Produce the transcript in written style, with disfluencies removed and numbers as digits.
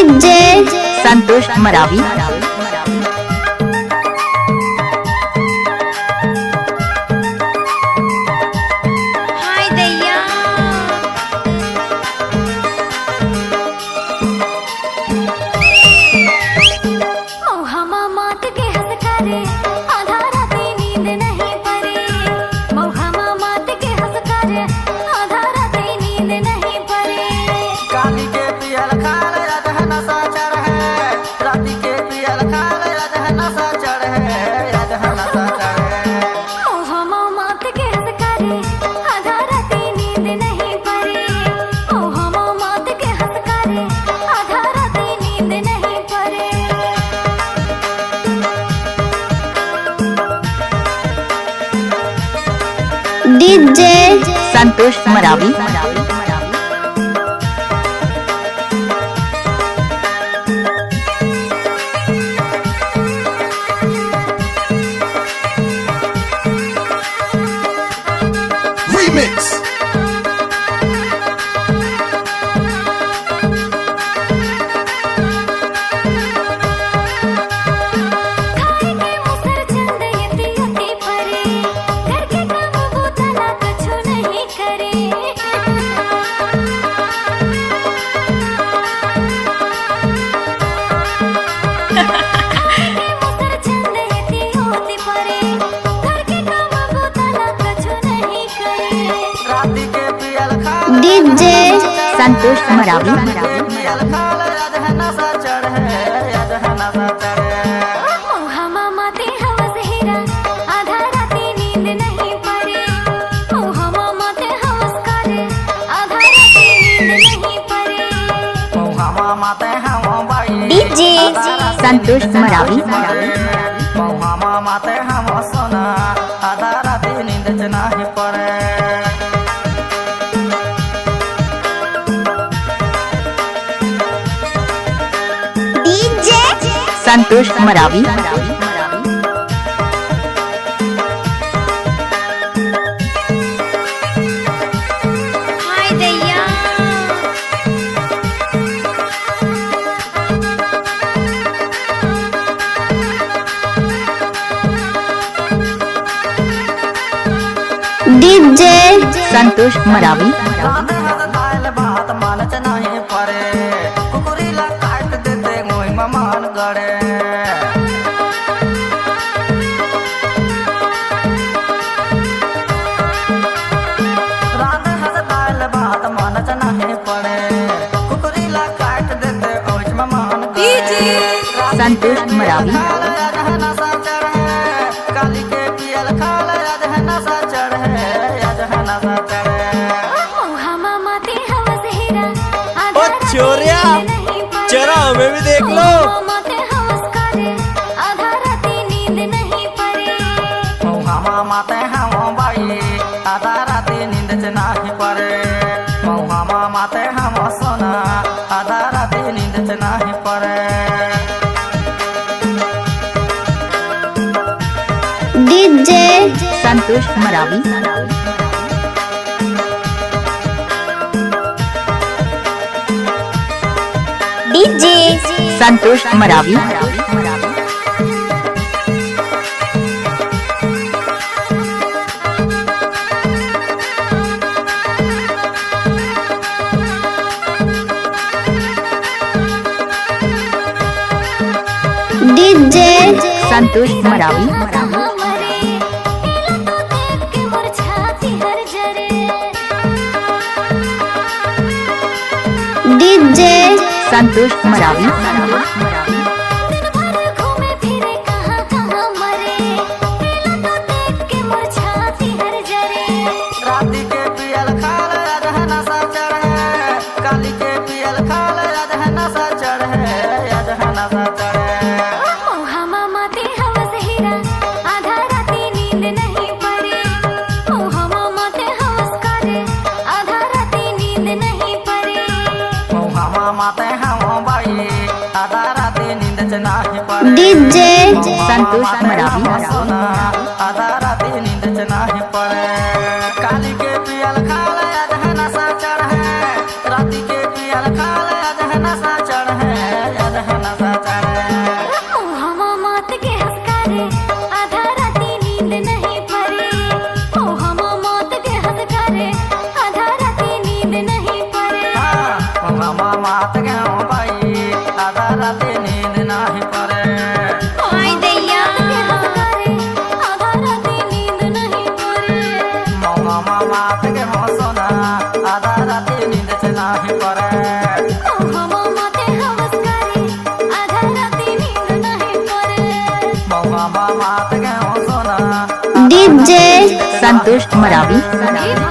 DJ Santosh Maravi. DJ Santosh Maravi. Remix। DJ Santosh Maravi. DJ Santosh Maravi. माते हम सोना आधा राती नींद नहीं पड़े। डीजे संतोष मरावी। डीजे संतोष मरावी। बात मानच नहीं पड़े कुकुरी ला काट देते मोई मान गड़े। रात हंसदाल बात मानच नहीं पड़े कुकुरी ला काट देते ओज मान गड़े। संतोष मरावी। काली के पियल खाला याद है नशा चढ़े याद है नशा चढ़े। ओ चोरिया चरा हमें भी देख लो। माते हम बाई आधा राती नींद नहीं पड़े। माते हम सोना आधा राती नींद नहीं पड़े। DJ Santosh Maravi. DJ Santosh Maravi. DJ Santosh Maravi. DJ Santosh Maravi. राती के पियल खाल याद है नशा चढ़े काली के पियल खाल याद है नशा चढ़े याद है नशा चढ़े। माते हम बाई आधा राती नींद नहीं पड़े। डीजे संतोष मरावी। सोना आधा राती नींद नहीं पड़े। काली के पियल खाल याद है नशा चढ़े राती के पियल खाल याद है नशा चढ़े डीजे संतोष मरावी